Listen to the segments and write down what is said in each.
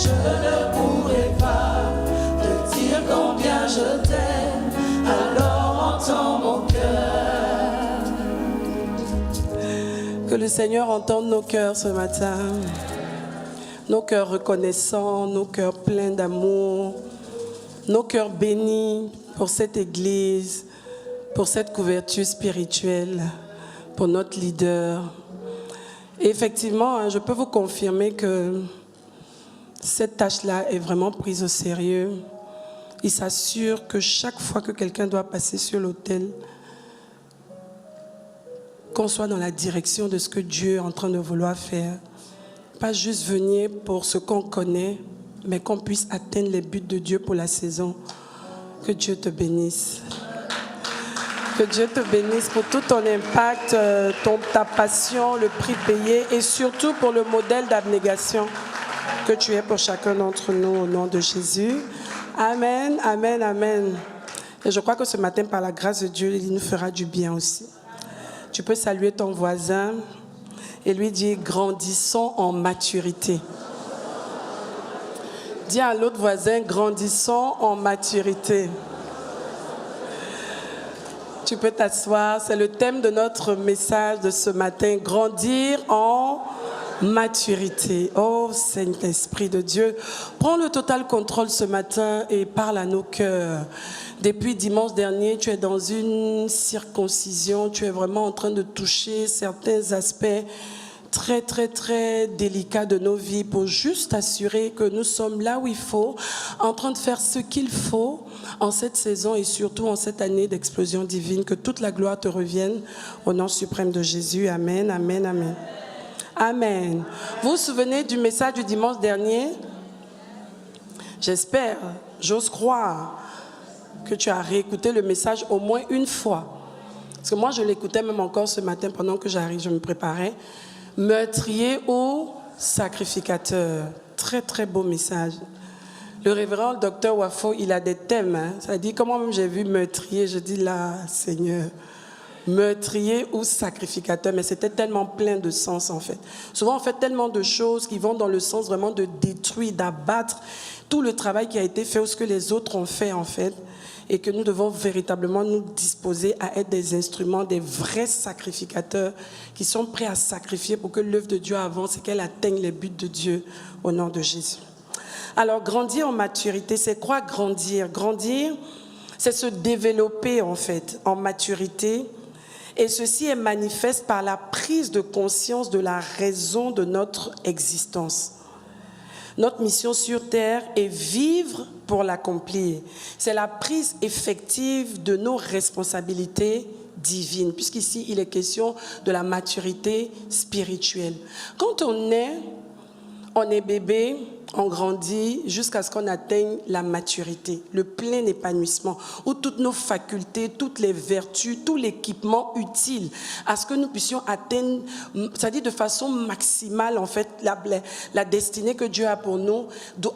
je ne pourrai pas te dire combien je t'aime, alors entends mon cœur. Que le Seigneur entende nos cœurs ce matin, nos cœurs reconnaissants, nos cœurs pleins d'amour, nos cœurs bénis pour cette Église, pour cette couverture spirituelle, pour notre leader. Et effectivement, je peux vous confirmer que cette tâche-là est vraiment prise au sérieux. Il s'assure que chaque fois que quelqu'un doit passer sur l'autel, qu'on soit dans la direction de ce que Dieu est en train de vouloir faire. Pas juste venir pour ce qu'on connaît, mais qu'on puisse atteindre les buts de Dieu pour la saison. Que Dieu te bénisse. Que Dieu te bénisse pour tout ton impact, ta passion, le prix payé et surtout pour le modèle d'abnégation que tu es pour chacun d'entre nous au nom de Jésus. Amen, amen, amen. Et je crois que ce matin, par la grâce de Dieu, il nous fera du bien aussi. Tu peux saluer ton voisin et lui dire « Grandissons en maturité ». Dis à l'autre voisin « Grandissons en maturité ». Tu peux t'asseoir, c'est le thème de notre message de ce matin, grandir en maturité. Oh Saint-Esprit de Dieu, prends le total contrôle ce matin et parle à nos cœurs. Depuis dimanche dernier, tu es dans une circoncision, tu es vraiment en train de toucher certains aspects très, très, très délicats de nos vies pour juste assurer que nous sommes là où il faut, en train de faire ce qu'il faut en cette saison et surtout en cette année d'explosion divine. Que toute la gloire te revienne au nom suprême de Jésus. Amen, amen, amen. Amen. Vous vous souvenez du message du dimanche dernier? J'espère, j'ose croire que tu as réécouté le message au moins une fois. Parce que moi, je l'écoutais même encore ce matin pendant que je me préparais. Meurtrier ou sacrificateur. Très, très beau message. Le révérend Dr Wafo, il a des thèmes. Ça dit, comment même j'ai vu meurtrier, je dis là, Seigneur, meurtrier ou sacrificateur, mais c'était tellement plein de sens en fait. Souvent on fait tellement de choses qui vont dans le sens vraiment de détruire, d'abattre tout le travail qui a été fait ou ce que les autres ont fait en fait, et que nous devons véritablement nous disposer à être des instruments, des vrais sacrificateurs qui sont prêts à sacrifier pour que l'œuvre de Dieu avance et qu'elle atteigne les buts de Dieu au nom de Jésus. Alors grandir en maturité, c'est quoi grandir? Grandir, c'est se développer en fait en maturité. Et ceci est manifeste par la prise de conscience de la raison de notre existence. Notre mission sur terre est vivre pour l'accomplir. C'est la prise effective de nos responsabilités divines, puisqu'ici il est question de la maturité spirituelle. Quand on est bébé, on grandit jusqu'à ce qu'on atteigne la maturité, le plein épanouissement, où toutes nos facultés, toutes les vertus, tout l'équipement utile à ce que nous puissions atteindre, c'est-à-dire de façon maximale, en fait, la destinée que Dieu a pour nous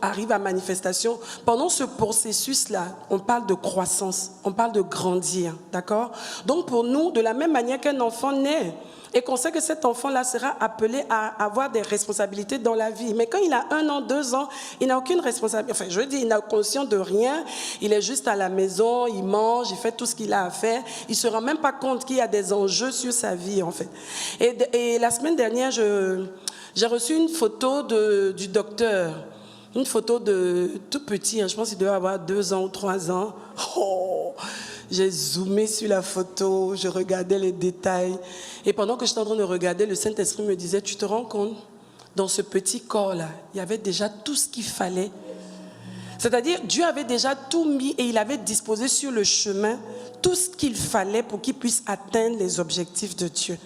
arrive à manifestation. Pendant ce processus-là, on parle de croissance, on parle de grandir, d'accord? Donc pour nous, de la même manière qu'un enfant naît, et qu'on sait que cet enfant-là sera appelé à avoir des responsabilités dans la vie. Mais quand il a 1 an, 2 ans, il n'a aucune responsabilité. Enfin, je veux dire, il n'a conscience de rien. Il est juste à la maison, il mange, il fait tout ce qu'il a à faire. Il ne se rend même pas compte qu'il y a des enjeux sur sa vie, en fait. Et la semaine dernière, j'ai reçu une photo du docteur. Une photo de tout petit, je pense qu'il devait avoir 2 ans ou 3 ans. Oh, j'ai zoomé sur la photo, je regardais les détails. Et pendant que j'étais en train de regarder, le Saint-Esprit me disait, tu te rends compte, dans ce petit corps-là, il y avait déjà tout ce qu'il fallait. C'est-à-dire, Dieu avait déjà tout mis et il avait disposé sur le chemin tout ce qu'il fallait pour qu'il puisse atteindre les objectifs de Dieu.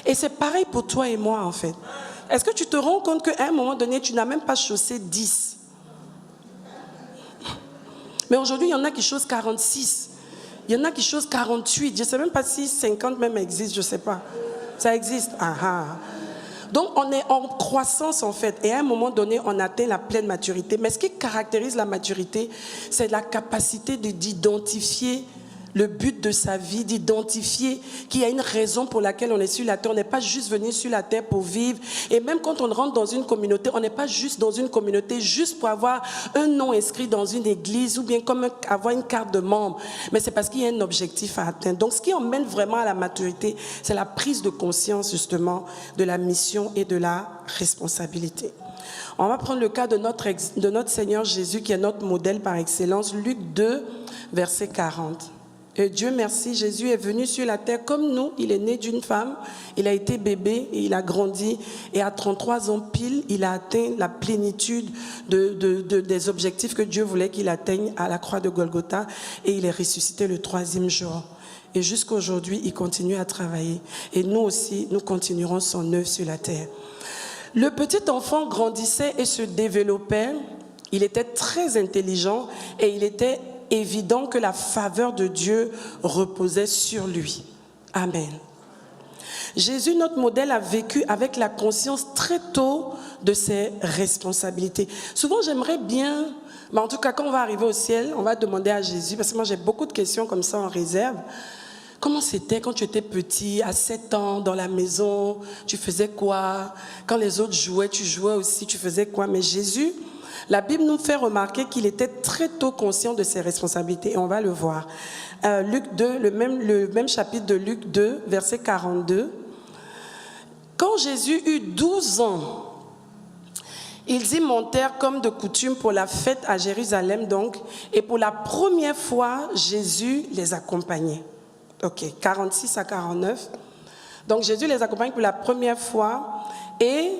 Et c'est pareil pour toi et moi, en fait. Est-ce que tu te rends compte qu'à un moment donné, tu n'as même pas chaussé 10? Mais aujourd'hui, il y en a qui chaussent 46. Il y en a qui chaussent 48. Je ne sais même pas si 50 même existe, je ne sais pas. Ça existe. Donc, on est en croissance, en fait. Et à un moment donné, on atteint la pleine maturité. Mais ce qui caractérise la maturité, c'est la capacité d'identifier le but de sa vie, d'identifier qu'il y a une raison pour laquelle on est sur la terre. On n'est pas juste venu sur la terre pour vivre. Et même quand on rentre dans une communauté, on n'est pas juste dans une communauté juste pour avoir un nom inscrit dans une église ou bien comme avoir une carte de membre. Mais c'est parce qu'il y a un objectif à atteindre. Donc ce qui emmène vraiment à la maturité, c'est la prise de conscience justement de la mission et de la responsabilité. On va prendre le cas de notre Seigneur Jésus qui est notre modèle par excellence. Luc 2, verset 40. Et Dieu merci, Jésus est venu sur la terre comme nous. Il est né d'une femme, il a été bébé et il a grandi. Et à 33 ans pile, il a atteint la plénitude des objectifs que Dieu voulait qu'il atteigne à la croix de Golgotha. Et il est ressuscité le 3e jour. Et jusqu'à aujourd'hui, il continue à travailler. Et nous aussi, nous continuerons son œuvre sur la terre. Le petit enfant grandissait et se développait. Il était très intelligent et il était évident que la faveur de Dieu reposait sur lui. Amen. Jésus, notre modèle, a vécu avec la conscience très tôt de ses responsabilités. Souvent, j'aimerais bien, mais en tout cas, quand on va arriver au ciel, on va demander à Jésus, parce que moi j'ai beaucoup de questions comme ça en réserve. Comment c'était quand tu étais petit, à 7 ans, dans la maison? Tu faisais quoi? Quand les autres jouaient, tu jouais aussi, tu faisais quoi? Mais Jésus, la Bible nous fait remarquer qu'il était très tôt conscient de ses responsabilités. Et on va le voir. Luc 2, le même chapitre de Luc 2, verset 42. Quand Jésus eut 12 ans, ils y montèrent comme de coutume pour la fête à Jérusalem donc. Et pour la première fois, Jésus les accompagnait. Ok, 46 à 49. Donc Jésus les accompagne pour la première fois et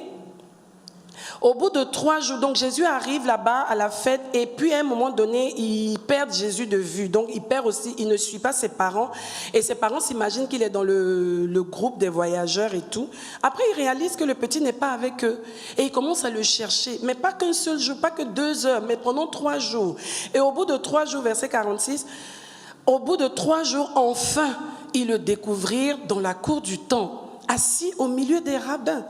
au bout de 3 jours, donc Jésus arrive là-bas à la fête et puis à un moment donné, il perd Jésus de vue. Donc il perd aussi, il ne suit pas ses parents et ses parents s'imaginent qu'il est dans le groupe des voyageurs et tout. Après, ils réalisent que le petit n'est pas avec eux et ils commencent à le chercher. Mais pas qu'un seul jour, pas que 2 heures, mais pendant 3 jours. Et au bout de 3 jours, verset 46, au bout de 3 jours, enfin, ils le découvrirent dans la cour du temple, assis au milieu des rabbins,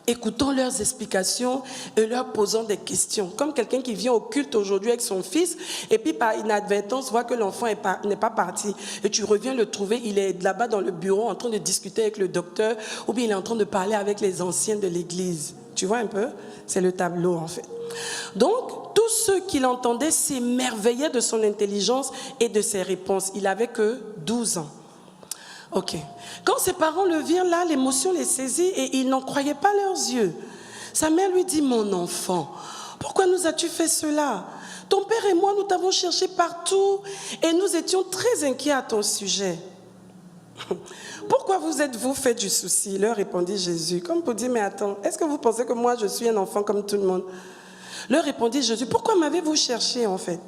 écoutant leurs explications et leur posant des questions. Comme quelqu'un qui vient au culte aujourd'hui avec son fils et puis par inadvertance voit que l'enfant n'est pas parti. Et tu reviens le trouver, il est là-bas dans le bureau en train de discuter avec le docteur ou bien il est en train de parler avec les anciens de l'église. Tu vois un peu? C'est le tableau en fait. Donc, tous ceux qui l'entendaient s'émerveillaient de son intelligence et de ses réponses. Il n'avait que 12 ans. Ok. Quand ses parents le virent là, l'émotion les saisit et ils n'en croyaient pas leurs yeux. Sa mère lui dit, mon enfant, pourquoi nous as-tu fait cela? Ton père et moi, nous t'avons cherché partout et nous étions très inquiets à ton sujet. Pourquoi vous êtes-vous fait du souci? Leur répondit Jésus. Comme pour dire, mais attends, est-ce que vous pensez que moi je suis un enfant comme tout le monde? Leur répondit Jésus, pourquoi m'avez-vous cherché en fait?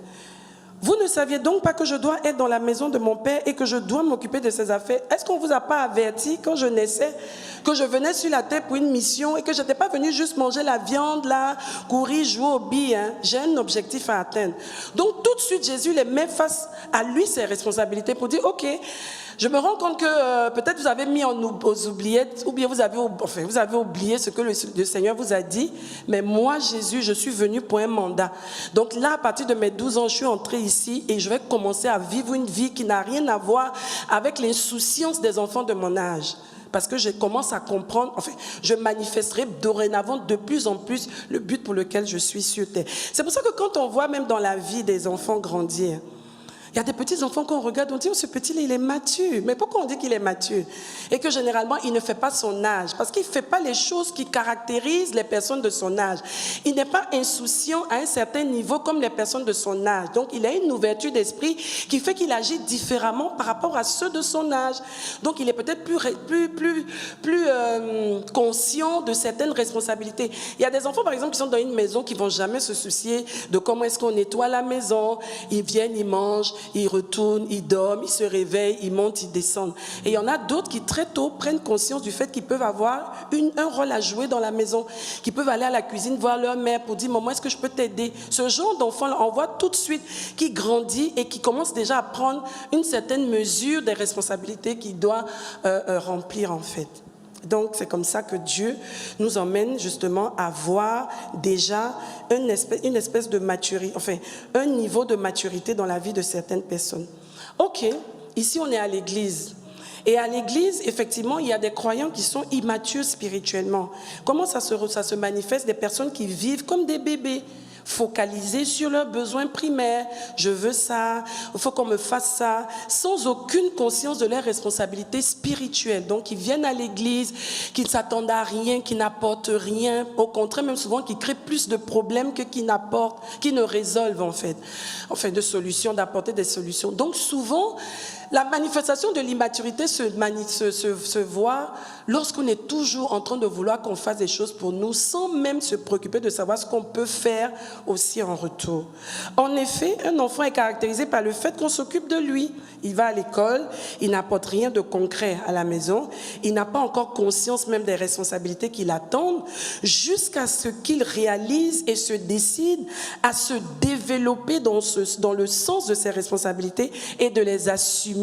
Vous ne saviez donc pas que je dois être dans la maison de mon père et que je dois m'occuper de ses affaires? Est-ce qu'on ne vous a pas averti quand je naissais que je venais sur la terre pour une mission et que je n'étais pas venu juste manger la viande là, courir, jouer aux billes, hein? J'ai un objectif à atteindre. Donc tout de suite Jésus les met face à lui ses responsabilités pour dire ok, je me rends compte que peut-être vous avez mis aux oubliettes ou bien vous avez oublié ce que le Seigneur vous a dit. Mais moi, Jésus, je suis venu pour un mandat. Donc là, à partir de mes 12 ans, je suis entré ici et je vais commencer à vivre une vie qui n'a rien à voir avec l'insouciance des enfants de mon âge. Parce que je commence à comprendre, enfin, je manifesterai dorénavant de plus en plus le but pour lequel je suis sur terre. C'est pour ça que quand on voit même dans la vie des enfants grandir, il y a des petits enfants qu'on regarde, on dit, oh, ce petit-là, il est mature. Mais pourquoi on dit qu'il est mature? Et que généralement, il ne fait pas son âge. Parce qu'il ne fait pas les choses qui caractérisent les personnes de son âge. Il n'est pas insouciant à un certain niveau comme les personnes de son âge. Donc, il a une ouverture d'esprit qui fait qu'il agit différemment par rapport à ceux de son âge. Donc, il est peut-être plus conscient de certaines responsabilités. Il y a des enfants, par exemple, qui sont dans une maison qui ne vont jamais se soucier de comment est-ce qu'on nettoie la maison. Ils viennent, ils mangent. Ils retournent, ils dorment, ils se réveillent, ils montent, ils descendent. Et il y en a d'autres qui très tôt prennent conscience du fait qu'ils peuvent avoir un rôle à jouer dans la maison, qui peuvent aller à la cuisine voir leur mère pour dire « Maman, est-ce que je peux t'aider ?» Ce genre d'enfant, on voit tout de suite qui grandit et qui commence déjà à prendre une certaine mesure des responsabilités qu'il doit remplir en fait. Donc, c'est comme ça que Dieu nous emmène justement à voir déjà une espèce de maturité, enfin, un niveau de maturité dans la vie de certaines personnes. Ok, ici on est à l'église. Et à l'église, effectivement, il y a des croyants qui sont immatures spirituellement. Comment ça se manifeste? Des personnes qui vivent comme des bébés, focalisés sur leurs besoins primaires. Je veux ça, il faut qu'on me fasse ça, sans aucune conscience de leurs responsabilités spirituelles. Donc, ils viennent à l'église, qui ne s'attendent à rien, qui n'apportent rien. Au contraire, même souvent, qui créent plus de problèmes que qui n'apportent, qui ne résolvent en fait. De solutions, d'apporter des solutions. Donc, souvent, la manifestation de l'immaturité se voit lorsqu'on est toujours en train de vouloir qu'on fasse des choses pour nous sans même se préoccuper de savoir ce qu'on peut faire aussi en retour. En effet, un enfant est caractérisé par le fait qu'on s'occupe de lui. Il va à l'école, il n'apporte rien de concret à la maison, il n'a pas encore conscience même des responsabilités qui l'attendent, jusqu'à ce qu'il réalise et se décide à se développer dans le sens de ses responsabilités et de les assumer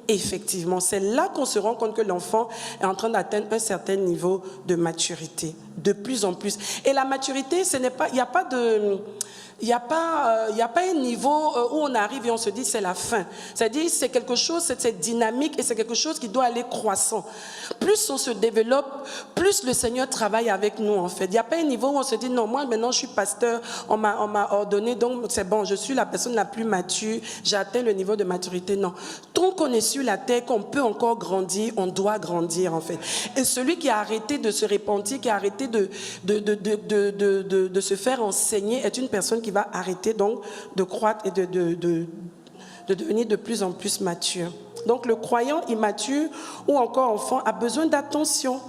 effectivement. C'est là qu'on se rend compte que l'enfant est en train d'atteindre un certain niveau de maturité, de plus en plus. Et la maturité, il n'y a pas de... Il n'y a pas un niveau où on arrive et on se dit c'est la fin. C'est-à-dire c'est quelque chose, c'est dynamique et c'est quelque chose qui doit aller croissant. Plus on se développe, plus le Seigneur travaille avec nous en fait. Il n'y a pas un niveau où on se dit non, moi maintenant je suis pasteur, on m'a ordonné, donc c'est bon, je suis la personne la plus mature, j'ai atteint le niveau de maturité. Non. Tant qu'on est sur la terre, qu'on peut encore grandir, on doit grandir en fait. Et celui qui a arrêté de se repentir, qui a arrêté de se faire enseigner est une personne qui va arrêter donc de croître et de devenir de plus en plus mature. Donc le croyant immature ou encore enfant a besoin d'attention,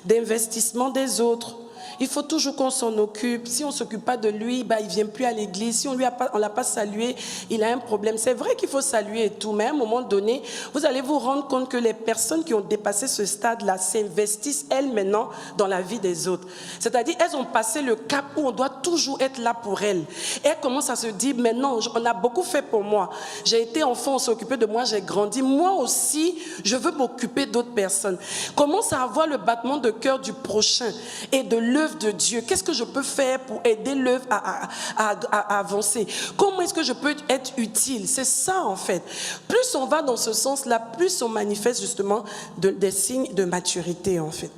d'investissement des autres. Il faut toujours qu'on s'en occupe. Si on ne s'occupe pas de lui, il ne vient plus à l'église. Si on ne l'a pas salué, il a un problème. C'est vrai qu'il faut saluer et tout, mais à un moment donné, vous allez vous rendre compte que les personnes qui ont dépassé ce stade-là s'investissent elles maintenant dans la vie des autres. C'est-à-dire, elles ont passé le cap où on doit toujours être là pour elles. Et elles commencent à se dire, maintenant, on a beaucoup fait pour moi. J'ai été enfant, on s'est occupé de moi, j'ai grandi. Moi aussi, je veux m'occuper d'autres personnes. Commence à avoir le battement de cœur du prochain et de l'œuvre de Dieu. Qu'est-ce que je peux faire pour aider l'œuvre à avancer? Comment est-ce que je peux être utile? C'est ça en fait. Plus on va dans ce sens-là, plus on manifeste justement des signes de maturité en fait.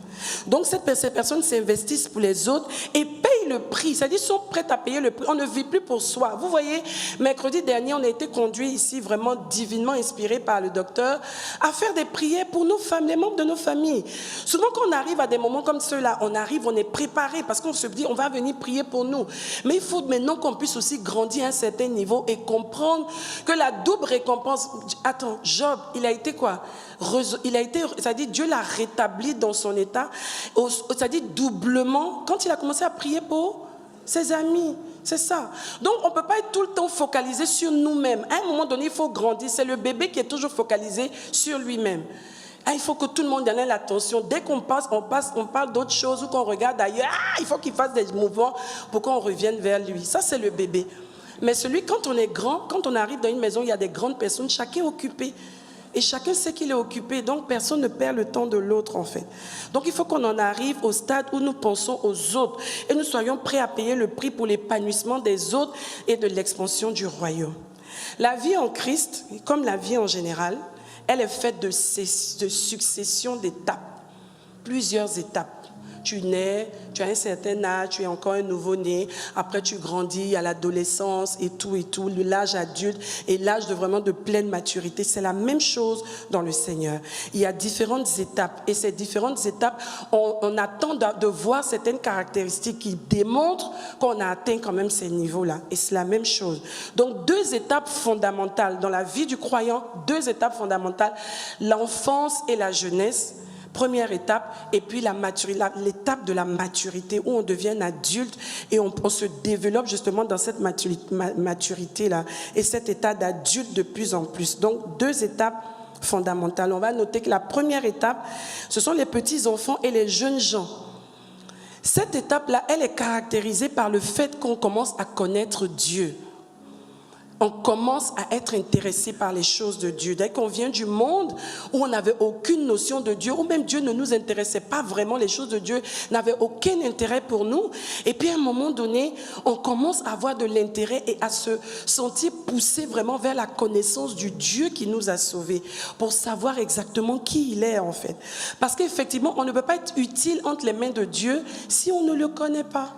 Donc ces personnes s'investissent pour les autres et payent le prix. C'est-à-dire sont prêtes à payer le prix. On ne vit plus pour soi. Vous voyez, mercredi dernier, on a été conduits ici, vraiment divinement inspirés par le docteur, à faire des prières pour nos femmes, les membres de nos familles. Souvent quand on arrive à des moments comme ceux-là, on est préparé parce qu'on se dit on va venir prier pour nous. Mais il faut maintenant qu'on puisse aussi grandir à un certain niveau et comprendre que la double récompense... Attends, Job, il a été quoi? C'est-à-dire Dieu l'a rétabli dans son état, c'est-à-dire doublement, quand il a commencé à prier pour ses amis. C'est ça. Donc, on ne peut pas être tout le temps focalisé sur nous-mêmes. À un moment donné, il faut grandir. C'est le bébé qui est toujours focalisé sur lui-même. Il faut que tout le monde donne l'attention. Dès qu'on on parle d'autre chose ou qu'on regarde ailleurs, il faut qu'il fasse des mouvements pour qu'on revienne vers lui. Ça, c'est le bébé. Mais quand on est grand, quand on arrive dans une maison, il y a des grandes personnes, chacun est occupé. Et chacun sait qu'il est occupé, donc personne ne perd le temps de l'autre en fait. Donc il faut qu'on en arrive au stade où nous pensons aux autres et nous soyons prêts à payer le prix pour l'épanouissement des autres et de l'expansion du royaume. La vie en Christ, comme la vie en général, elle est faite de succession d'étapes, plusieurs étapes. Tu nais, tu as un certain âge, tu es encore un nouveau-né, après tu grandis à l'adolescence et tout, l'âge adulte et l'âge de pleine maturité. C'est la même chose dans le Seigneur. Il y a différentes étapes et ces différentes étapes, on attend de voir certaines caractéristiques qui démontrent qu'on a atteint quand même ces niveaux-là. Et c'est la même chose. Donc 2 étapes fondamentales dans la vie du croyant, 2 étapes fondamentales, l'enfance et la jeunesse. Première étape, et puis l'étape de la maturité où on devient adulte et on se développe justement dans cette maturité-là et cet état d'adulte de plus en plus. Donc 2 étapes fondamentales. On va noter que la première étape, ce sont les petits enfants et les jeunes gens. Cette étape-là, elle est caractérisée par le fait qu'on commence à connaître Dieu. on commence à être intéressé par les choses de Dieu. Dès qu'on vient du monde où on n'avait aucune notion de Dieu, où même Dieu ne nous intéressait pas vraiment, les choses de Dieu n'avaient aucun intérêt pour nous. Et puis à un moment donné, on commence à avoir de l'intérêt et à se sentir poussé vraiment vers la connaissance du Dieu qui nous a sauvés, pour savoir exactement qui il est en fait. Parce qu'effectivement, on ne peut pas être utile entre les mains de Dieu si on ne le connaît pas.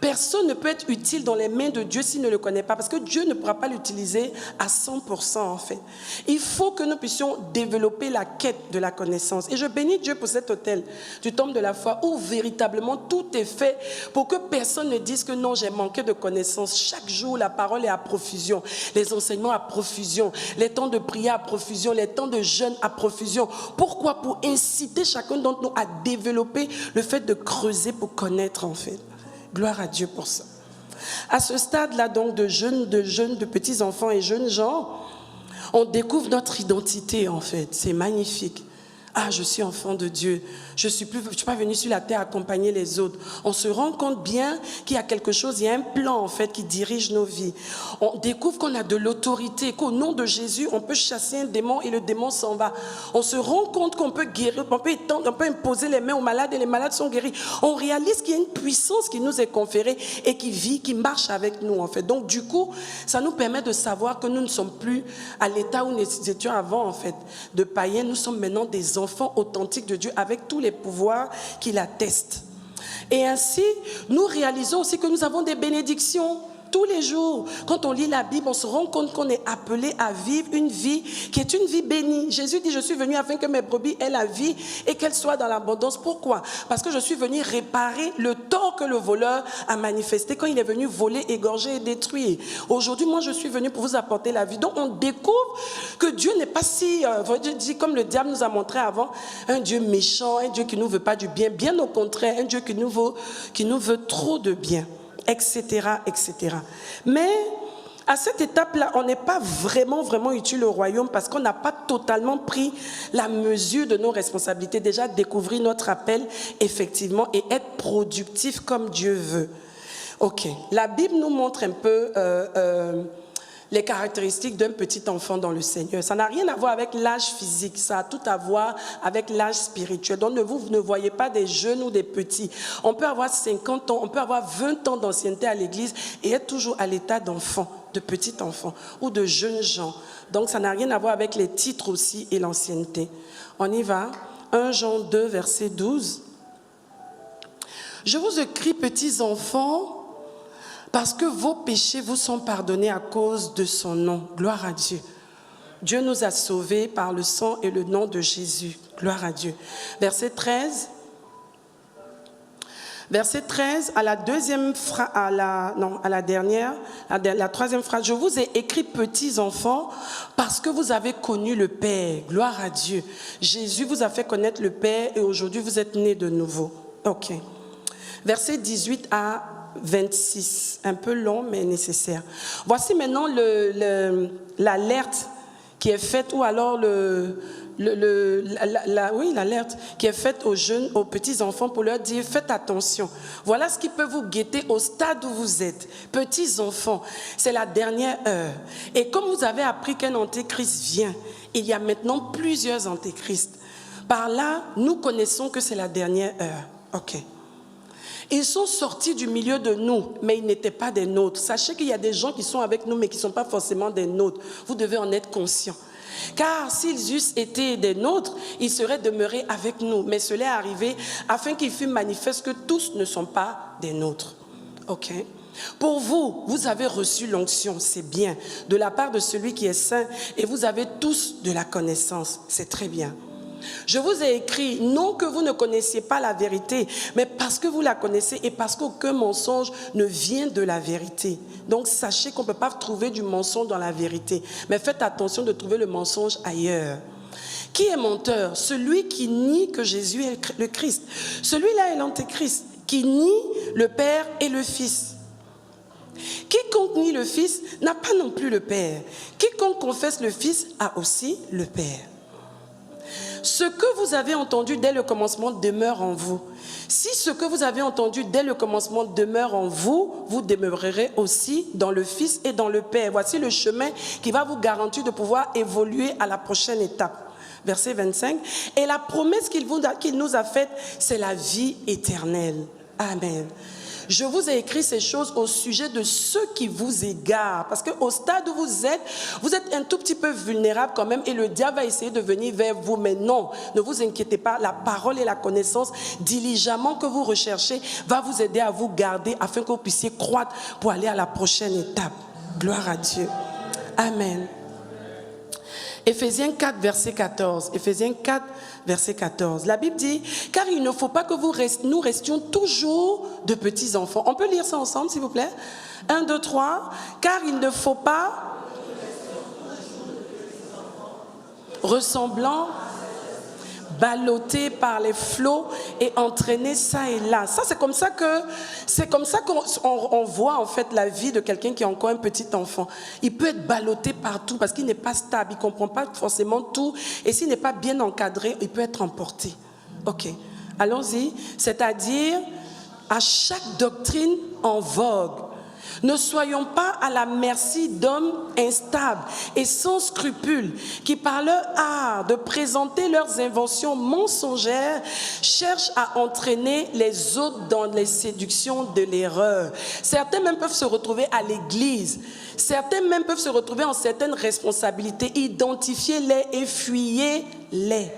Personne ne peut être utile dans les mains de Dieu s'il ne le connaît pas, parce que Dieu ne pourra pas l'utiliser à 100% en fait. Il faut que nous puissions développer la quête de la connaissance. Et je bénis Dieu pour cet hôtel du temple de la foi où véritablement tout est fait pour que personne ne dise que non, j'ai manqué de connaissance. Chaque jour, la parole est à profusion, les enseignements à profusion, les temps de prière à profusion, les temps de jeûne à profusion. Pourquoi? Pour inciter chacun d'entre nous à développer le fait de creuser pour connaître en fait. Gloire à Dieu pour ça. À ce stade-là, donc, de jeunes, de petits-enfants et jeunes gens, on découvre notre identité, en fait. C'est magnifique. Ah, je suis enfant de Dieu. Je suis pas venu sur la terre accompagner les autres. On se rend compte bien qu'il y a quelque chose, il y a un plan en fait qui dirige nos vies. On découvre qu'on a de l'autorité, qu'au nom de Jésus, on peut chasser un démon et le démon s'en va. On se rend compte qu'on peut guérir, on peut imposer les mains aux malades et les malades sont guéris. On réalise qu'il y a une puissance qui nous est conférée et qui vit, qui marche avec nous en fait. Donc du coup, ça nous permet de savoir que nous ne sommes plus à l'état où nous étions avant en fait, de païens. Nous sommes maintenant des enfants authentiques de Dieu avec tous les pouvoirs qui l'attestent. Et ainsi, nous réalisons aussi que nous avons des bénédictions tous les jours. Quand on lit la Bible, on se rend compte qu'on est appelé à vivre une vie qui est une vie bénie. Jésus dit, je suis venu afin que mes brebis aient la vie et qu'elles soient dans l'abondance. Pourquoi? Parce que je suis venu réparer le tort que le voleur a manifesté quand il est venu voler, égorger et détruire. Aujourd'hui, moi, je suis venu pour vous apporter la vie. Donc, on découvre que Dieu n'est pas si, comme le diable nous a montré avant, un Dieu méchant, un Dieu qui ne nous veut pas du bien. Bien au contraire, un Dieu qui nous veut trop de bien. Etc., etc. Mais à cette étape-là, on n'est pas vraiment utile au royaume parce qu'on n'a pas totalement pris la mesure de nos responsabilités. Déjà, découvrir notre appel, effectivement, et être productif comme Dieu veut. Ok, la Bible nous montre un peu les caractéristiques d'un petit enfant dans le Seigneur. Ça n'a rien à voir avec l'âge physique, ça a tout à voir avec l'âge spirituel. Donc vous ne voyez pas des jeunes ou des petits. On peut avoir 50 ans, on peut avoir 20 ans d'ancienneté à l'église et être toujours à l'état d'enfant, de petit enfant ou de jeunes gens. Donc ça n'a rien à voir avec les titres aussi et l'ancienneté. On y va. 1 Jean 2, verset 12. Je vous écris, petits enfants, parce que vos péchés vous sont pardonnés à cause de son nom. Gloire à Dieu. Dieu nous a sauvés par le sang et le nom de Jésus. Gloire à Dieu. Verset 13. Verset 13, à la deuxième phrase, à la dernière, la troisième phrase. Je vous ai écrit, petits enfants, parce que vous avez connu le Père. Gloire à Dieu. Jésus vous a fait connaître le Père et aujourd'hui vous êtes nés de nouveau. Ok. Verset 18 à 26, un peu long mais nécessaire. Voici maintenant l'alerte qui est faite, ou alors l'alerte qui est faite aux jeunes, aux petits enfants pour leur dire faites attention. Voilà ce qui peut vous guetter au stade où vous êtes. Petits enfants, c'est la dernière heure. Et comme vous avez appris qu'un antéchrist vient, il y a maintenant plusieurs antéchrists. Par là, nous connaissons que c'est la dernière heure. Ok. Ils sont sortis du milieu de nous, mais ils n'étaient pas des nôtres. Sachez qu'il y a des gens qui sont avec nous, mais qui ne sont pas forcément des nôtres. Vous devez en être conscient. Car s'ils eussent été des nôtres, ils seraient demeurés avec nous. Mais cela est arrivé afin qu'il fût manifeste que tous ne sont pas des nôtres. Ok. Pour vous, vous avez reçu l'onction, c'est bien, de la part de celui qui est saint, et vous avez tous de la connaissance, c'est très bien. Je vous ai écrit, non que vous ne connaissiez pas la vérité, mais parce que vous la connaissez et parce qu'aucun mensonge ne vient de la vérité. Donc sachez qu'on ne peut pas trouver du mensonge dans la vérité, mais faites attention de trouver le mensonge ailleurs. Qui est menteur? Celui qui nie que Jésus est le Christ. Celui-là est l'antéchrist, qui nie le Père et le Fils. Quiconque nie le Fils n'a pas non plus le Père. Quiconque confesse le Fils a aussi le Père. Ce que vous avez entendu dès le commencement demeure en vous. Si ce que vous avez entendu dès le commencement demeure en vous, vous demeurerez aussi dans le Fils et dans le Père. Voici le chemin qui va vous garantir de pouvoir évoluer à la prochaine étape. Verset 25. Et la promesse qu'il nous a faite, c'est la vie éternelle. Amen. Je vous ai écrit ces choses au sujet de ceux qui vous égarent. Parce qu'au stade où vous êtes un tout petit peu vulnérable quand même et le diable va essayer de venir vers vous. Mais non, ne vous inquiétez pas, la parole et la connaissance diligemment que vous recherchez va vous aider à vous garder afin que vous puissiez croître pour aller à la prochaine étape. Gloire à Dieu. Amen. Éphésiens 4, verset 14. Éphésiens 4, verset 14. La Bible dit, car il ne faut pas que nous restions toujours de petits enfants. On peut lire ça ensemble, s'il vous plaît? 1, 2, 3. Car il ne faut pas ressemblant, ballotté par les flots et entraîné ça et là. Ça, c'est comme ça qu'on voit en fait la vie de quelqu'un qui est encore un petit enfant. Il peut être ballotté partout parce qu'il n'est pas stable, il ne comprend pas forcément tout. Et s'il n'est pas bien encadré, il peut être emporté. Ok, allons-y. C'est-à-dire à chaque doctrine en vogue. Ne soyons pas à la merci d'hommes instables et sans scrupules qui, par leur art de présenter leurs inventions mensongères, cherchent à entraîner les autres dans les séductions de l'erreur. Certains même peuvent se retrouver à l'église. Certains même peuvent se retrouver en certaines responsabilités. Identifiez-les et fuyez-les.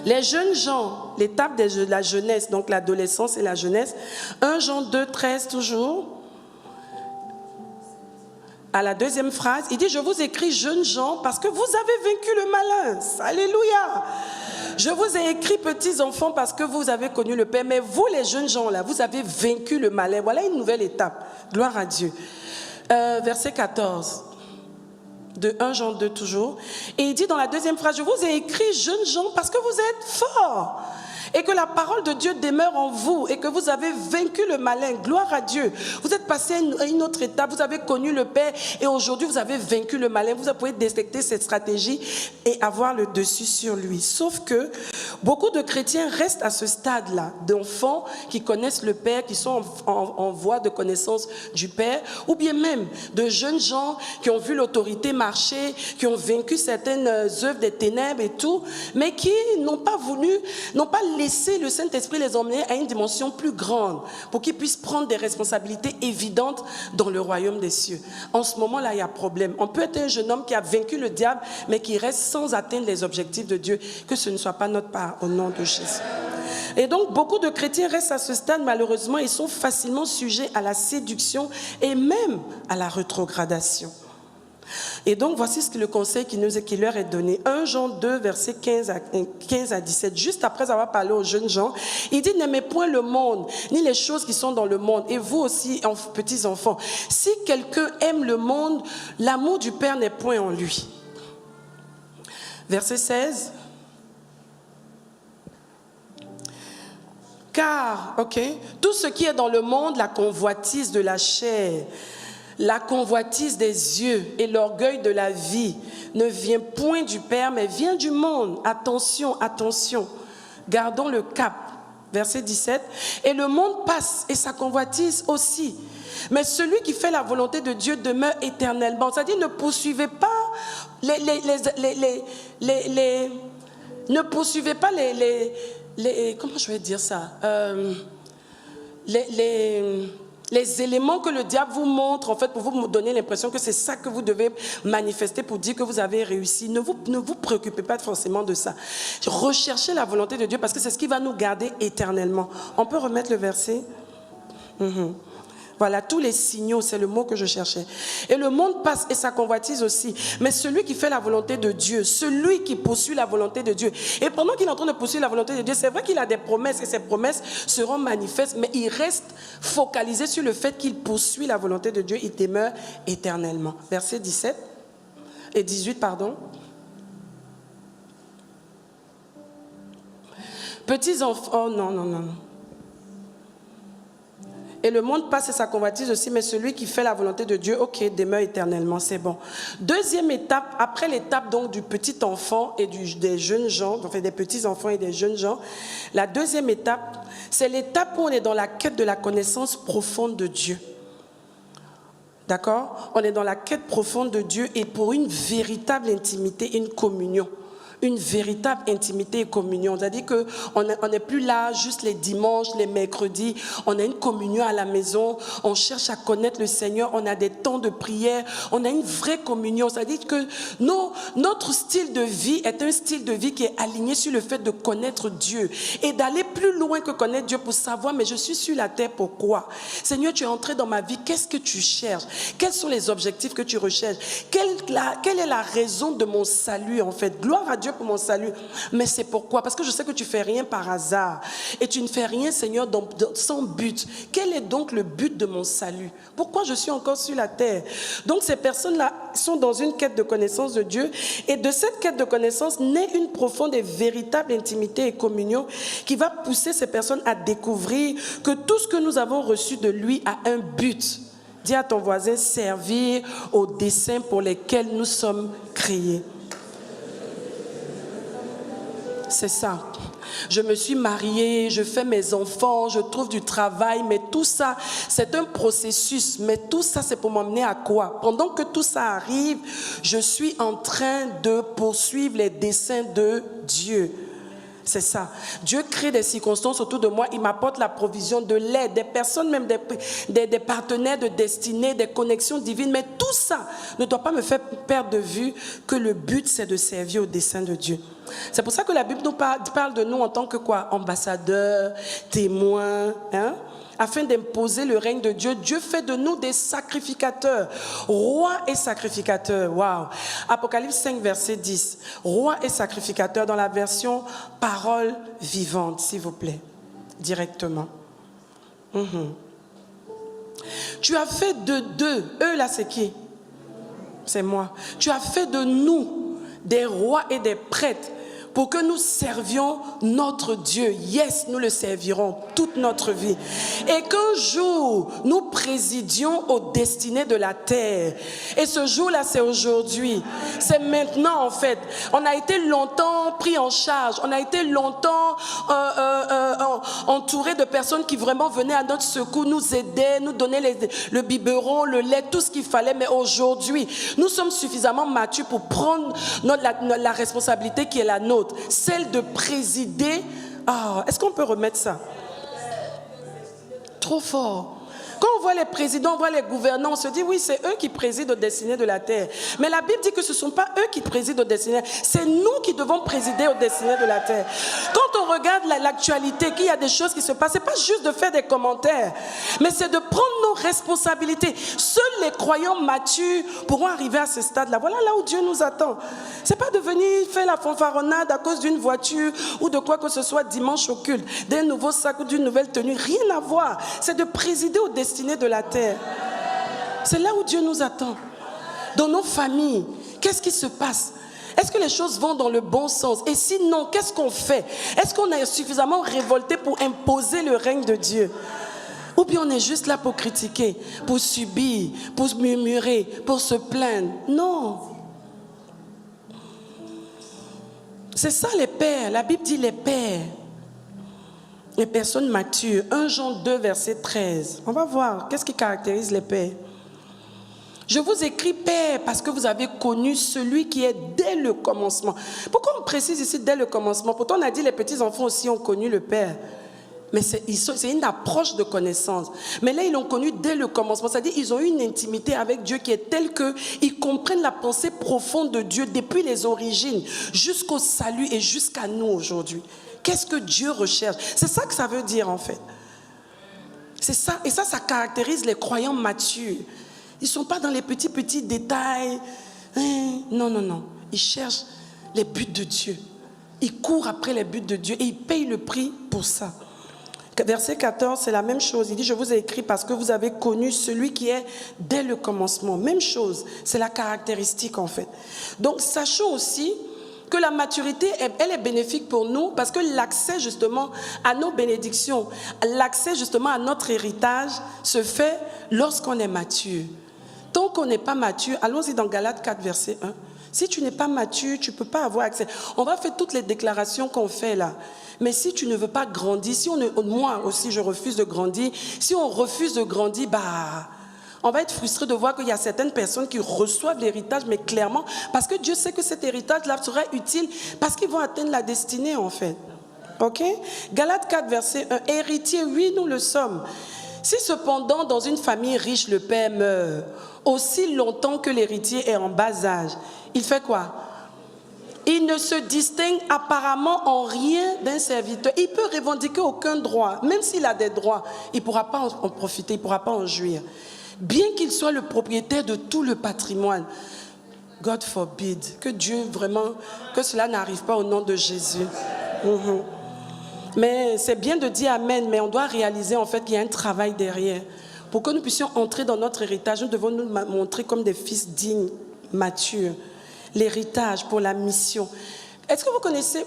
Les jeunes gens, l'étape de la jeunesse, donc l'adolescence et la jeunesse, 1 Jean 2, 13 toujours, à la deuxième phrase, il dit, je vous écris jeunes gens parce que vous avez vaincu le malin. Alléluia. Je vous ai écrit petits enfants parce que vous avez connu le Père, mais vous les jeunes gens là, vous avez vaincu le malin. Voilà une nouvelle étape. Gloire à Dieu. Verset 14. De 1 Jean 2 toujours. Et il dit dans la deuxième phrase, je vous ai écrit jeunes gens parce que vous êtes forts et que la parole de Dieu demeure en vous et que vous avez vaincu le malin. Gloire à Dieu. Vous êtes passé à une autre étape, vous avez connu le Père et aujourd'hui vous avez vaincu le malin. Vous pouvez détecter cette stratégie et avoir le dessus sur lui. Sauf que beaucoup de chrétiens restent à ce stade-là, d'enfants qui connaissent le Père, qui sont en voie de connaissance du Père, ou bien même de jeunes gens qui ont vu l'autorité marcher, qui ont vaincu certaines œuvres des ténèbres et tout, mais qui n'ont pas laissé le Saint-Esprit les emmener à une dimension plus grande pour qu'ils puissent prendre des responsabilités évidentes dans le royaume des cieux. En ce moment-là, il y a problème. On peut être un jeune homme qui a vaincu le diable, mais qui reste sans atteindre les objectifs de Dieu. Que ce ne soit pas notre part au nom de Jésus. Et donc, beaucoup de chrétiens restent à ce stade, malheureusement, ils sont facilement sujets à la séduction et même à la rétrogradation. Et donc, voici ce que le conseil qui leur est donné. 1 Jean 2, versets 15 à 17. Juste après avoir parlé aux jeunes gens, il dit, n'aimez point le monde, ni les choses qui sont dans le monde. Et vous aussi, petits enfants, si quelqu'un aime le monde, l'amour du Père n'est point en lui. Verset 16. Car, tout ce qui est dans le monde, la convoitise de la chair, la convoitise des yeux et l'orgueil de la vie ne vient point du Père, mais vient du monde. Attention, attention. Gardons le cap. Verset 17. Et le monde passe et sa convoitise aussi. Mais celui qui fait la volonté de Dieu demeure éternellement. C'est-à-dire, ne poursuivez pas ne poursuivez pas comment je vais dire ça? Les éléments que le diable vous montre, en fait, pour vous donner l'impression que c'est ça que vous devez manifester pour dire que vous avez réussi. Ne vous préoccupez pas forcément de ça. Recherchez la volonté de Dieu parce que c'est ce qui va nous garder éternellement. On peut remettre le verset? Voilà, tous les signaux, c'est le mot que je cherchais. Et le monde passe et sa convoitise aussi. Mais celui qui fait la volonté de Dieu, celui qui poursuit la volonté de Dieu. Et pendant qu'il est en train de poursuivre la volonté de Dieu, c'est vrai qu'il a des promesses et ces promesses seront manifestes, mais il reste focalisé sur le fait qu'il poursuit la volonté de Dieu, il demeure éternellement. Verset 17 et 18, pardon. Petits enfants, oh non. Et le monde passe et sa convoitise aussi, mais celui qui fait la volonté de Dieu, ok, demeure éternellement, c'est bon. Deuxième étape, après l'étape donc du petit enfant et des jeunes gens, enfin des petits enfants et des jeunes gens, la deuxième étape, c'est l'étape où on est dans la quête de la connaissance profonde de Dieu. D'accord? On est dans la quête profonde de Dieu et pour une véritable intimité, une communion. Une véritable intimité et communion. C'est-à-dire qu'on n'est plus là juste les dimanches, les mercredis. On a une communion à la maison. On cherche à connaître le Seigneur. On a des temps de prière. On a une vraie communion. C'est-à-dire que notre style de vie est un style de vie qui est aligné sur le fait de connaître Dieu et d'aller plus loin que connaître Dieu pour savoir, mais je suis sur la terre, pourquoi? Seigneur, tu es entré dans ma vie. Qu'est-ce que tu cherches? Quels sont les objectifs que tu recherches? Quelle est la raison de mon salut en fait? Gloire à Dieu pour mon salut, mais c'est pourquoi? Parce que je sais que tu fais rien par hasard et tu ne fais rien, Seigneur, sans but. Quel est donc le but de mon salut? Pourquoi je suis encore sur la terre? Donc ces personnes-là sont dans une quête de connaissance de Dieu et de cette quête de connaissance naît une profonde et véritable intimité et communion qui va pousser ces personnes à découvrir que tout ce que nous avons reçu de lui a un but. Dis à ton voisin, servir aux desseins pour lesquels nous sommes créés. C'est ça. Je me suis mariée, je fais mes enfants, je trouve du travail, mais tout ça, c'est un processus. Mais tout ça, c'est pour m'emmener à quoi? Pendant que tout ça arrive, je suis en train de poursuivre les desseins de Dieu. C'est ça. Dieu crée des circonstances autour de moi. Il m'apporte la provision de l'aide, des personnes, même des partenaires de destinée, des connexions divines. Mais tout ça ne doit pas me faire perdre de vue que le but, c'est de servir au dessein de Dieu. C'est pour ça que la Bible nous parle de nous en tant que quoi? Ambassadeurs, témoins, hein? Afin d'imposer le règne de Dieu. Dieu fait de nous des sacrificateurs, rois et sacrificateurs. Waouh! Apocalypse 5, verset 10. Rois et sacrificateurs dans la version parole vivante, s'il vous plaît, directement. Tu as fait d'eux, eux là c'est qui? C'est moi. Tu as fait de nous des rois et des prêtres pour que nous servions notre Dieu. Yes, nous le servirons toute notre vie. Et qu'un jour, nous présidions aux destinées de la terre. Et ce jour-là, c'est aujourd'hui. C'est maintenant, en fait. On a été longtemps pris en charge. On a été longtemps entouré de personnes qui vraiment venaient à notre secours, nous aidaient, nous donnaient le biberon, le lait, tout ce qu'il fallait. Mais aujourd'hui, nous sommes suffisamment matures pour prendre la responsabilité qui est la nôtre. Celle de présider. Est-ce qu'on peut remettre ça? Trop fort. Quand on voit les présidents, on voit les gouvernants, on se dit oui, c'est eux qui président aux destinées de la terre. Mais la Bible dit que ce ne sont pas eux qui président aux destinées, c'est nous qui devons présider aux destinées de la terre. Quand on regarde l'actualité, qu'il y a des choses qui se passent, ce n'est pas juste de faire des commentaires, mais c'est de prendre nos responsabilités. Seuls les croyants matures pourront arriver à ce stade-là. Voilà là où Dieu nous attend. Ce n'est pas de venir faire la fanfaronnade à cause d'une voiture ou de quoi que ce soit dimanche au culte, d'un nouveau sac ou d'une nouvelle tenue. Rien à voir. C'est de présider aux destinées de la terre. C'est là où Dieu nous attend. Dans nos familles, qu'est-ce qui se passe? Est-ce que les choses vont dans le bon sens? Et sinon, qu'est-ce qu'on fait? Est-ce qu'on est suffisamment révolté pour imposer le règne de Dieu? Ou bien on est juste là pour critiquer, pour subir, pour murmurer, pour se plaindre? Non. C'est ça les pères. La Bible dit les pères. Les personnes matures. 1 Jean 2, verset 13. On va voir qu'est-ce qui caractérise les pères. Je vous écris père parce que vous avez connu celui qui est dès le commencement. Pourquoi on précise ici dès le commencement? Pourtant on a dit les petits-enfants aussi ont connu le père. Mais c'est une approche de connaissance. Mais là, ils l'ont connu dès le commencement. C'est-à-dire qu'ils ont eu une intimité avec Dieu qui est telle qu'ils comprennent la pensée profonde de Dieu depuis les origines jusqu'au salut et jusqu'à nous aujourd'hui. Qu'est-ce que Dieu recherche? C'est ça que ça veut dire en fait. C'est ça. Et ça caractérise les croyants matures. Ils ne sont pas dans les petits détails. Non, non, non. Ils cherchent les buts de Dieu. Ils courent après les buts de Dieu et ils payent le prix pour ça. Verset 14, c'est la même chose. Il dit, je vous ai écrit parce que vous avez connu celui qui est dès le commencement. Même chose, c'est la caractéristique en fait. Donc, sachons aussi que la maturité, elle est bénéfique pour nous parce que l'accès justement à nos bénédictions, l'accès justement à notre héritage se fait lorsqu'on est mature. Tant qu'on n'est pas mature, allons-y dans Galates 4, verset 1. Si tu n'es pas mature, tu ne peux pas avoir accès. On va faire toutes les déclarations qu'on fait là. Mais si tu ne veux pas grandir, moi aussi je refuse de grandir, si on refuse de grandir, on va être frustré de voir qu'il y a certaines personnes qui reçoivent l'héritage, mais clairement, parce que Dieu sait que cet héritage-là sera utile, parce qu'ils vont atteindre la destinée en fait. Ok? Galates 4, verset 1. Héritier, oui, nous le sommes. Si cependant, dans une famille riche, le père meurt, aussi longtemps que l'héritier est en bas âge, il fait quoi? Il ne se distingue apparemment en rien d'un serviteur. Il peut revendiquer aucun droit. Même s'il a des droits, il ne pourra pas en profiter, il ne pourra pas en jouir. Bien qu'il soit le propriétaire de tout le patrimoine. God forbid. Que Dieu vraiment, que cela n'arrive pas au nom de Jésus. Mais c'est bien de dire Amen, mais on doit réaliser en fait qu'il y a un travail derrière. Pour que nous puissions entrer dans notre héritage, nous devons nous montrer comme des fils dignes, matures. L'héritage pour la mission. Est-ce que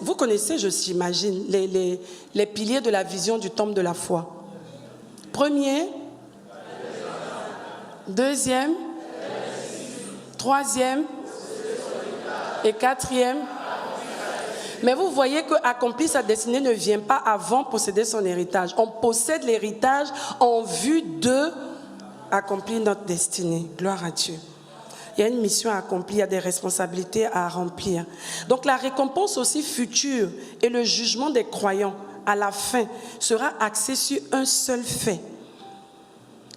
vous connaissez, je s'imagine, les piliers de la vision du temple de la foi? Premier, deuxième, troisième et quatrième. Mais vous voyez qu'accomplir sa destinée ne vient pas avant posséder son héritage. On possède l'héritage en vue de accomplir notre destinée. Gloire à Dieu. Il y a une mission à accomplir, il y a des responsabilités à remplir. Donc la récompense aussi future et le jugement des croyants à la fin sera axé sur un seul fait.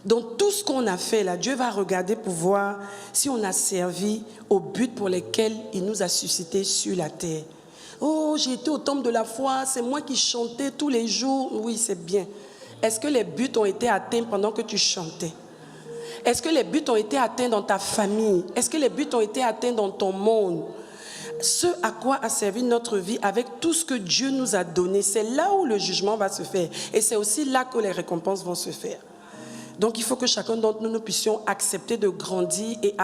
Donc tout ce qu'on a fait là, Dieu va regarder pour voir si on a servi au but pour lequel il nous a suscités sur la terre. Oh, j'ai été au temple de la foi, c'est moi qui chantais tous les jours. Oui, c'est bien. Est-ce que les buts ont été atteints pendant que tu chantais? Est-ce que les buts ont été atteints dans ta famille? Est-ce que les buts ont été atteints dans ton monde? Ce à quoi a servi notre vie avec tout ce que Dieu nous a donné, c'est là où le jugement va se faire. Et c'est aussi là que les récompenses vont se faire. Donc il faut que chacun d'entre nous puissions accepter de grandir et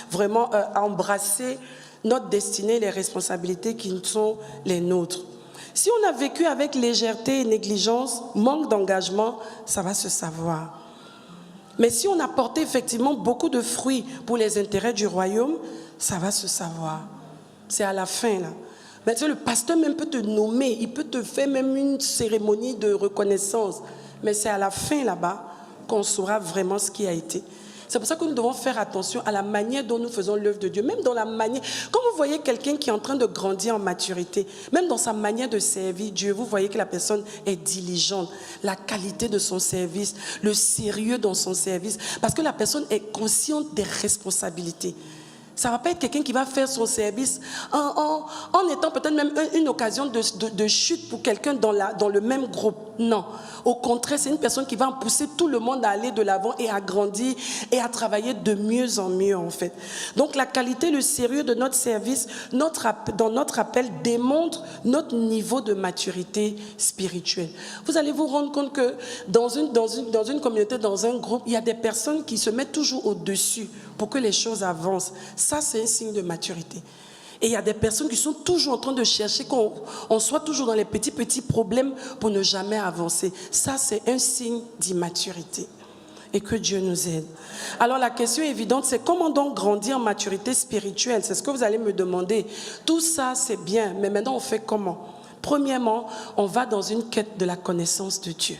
vraiment embrasser notre destinée et les responsabilités qui sont les nôtres. Si on a vécu avec légèreté et négligence, manque d'engagement, ça va se savoir. Mais si on a porté effectivement beaucoup de fruits pour les intérêts du royaume, ça va se savoir. C'est à la fin là. Mais tu sais, le pasteur même peut te nommer, il peut te faire même une cérémonie de reconnaissance. Mais c'est à la fin là-bas qu'on saura vraiment ce qui a été. C'est pour ça que nous devons faire attention à la manière dont nous faisons l'œuvre de Dieu. Même dans la manière, quand vous voyez quelqu'un qui est en train de grandir en maturité, même dans sa manière de servir Dieu, vous voyez que la personne est diligente. La qualité de son service, le sérieux dans son service. Parce que la personne est consciente des responsabilités. Ça ne va pas être quelqu'un qui va faire son service en étant peut-être même une occasion de chute pour quelqu'un dans le même groupe. Non. Au contraire, c'est une personne qui va pousser tout le monde à aller de l'avant et à grandir et à travailler de mieux en mieux en fait. Donc la qualité, le sérieux de notre service, dans notre appel démontre notre niveau de maturité spirituelle. Vous allez vous rendre compte que dans une communauté, dans un groupe, il y a des personnes qui se mettent toujours au-dessus pour que les choses avancent. Ça, c'est un signe de maturité. Et il y a des personnes qui sont toujours en train de chercher qu'on soit toujours dans les petits problèmes pour ne jamais avancer. Ça, c'est un signe d'immaturité. Et que Dieu nous aide. Alors la question évidente, c'est comment donc grandir en maturité spirituelle? C'est ce que vous allez me demander. Tout ça, c'est bien, mais maintenant on fait comment? Premièrement, on va dans une quête de la connaissance de Dieu.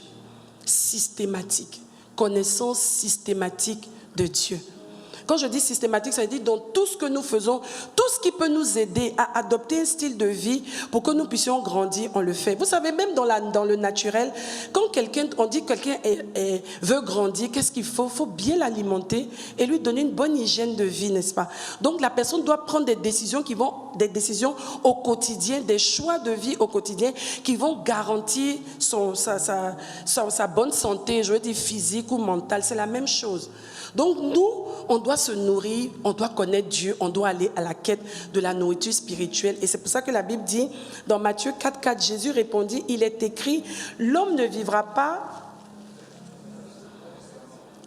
Systématique. Connaissance systématique de Dieu. Quand je dis systématique, ça veut dire dans tout ce que nous faisons, tout ce qui peut nous aider à adopter un style de vie pour que nous puissions grandir, on le fait. Vous savez, même dans le naturel, quand on dit que quelqu'un veut grandir, qu'est-ce qu'il faut? Il faut bien l'alimenter et lui donner une bonne hygiène de vie, n'est-ce pas? Donc la personne doit prendre des décisions au quotidien, des choix de vie au quotidien qui vont garantir sa bonne santé, je veux dire physique ou mentale. C'est la même chose. Donc nous, on doit se nourrir, on doit connaître Dieu, on doit aller à la quête de la nourriture spirituelle. Et c'est pour ça que la Bible dit, dans Matthieu 4,4, Jésus répondit, il est écrit, l'homme ne vivra pas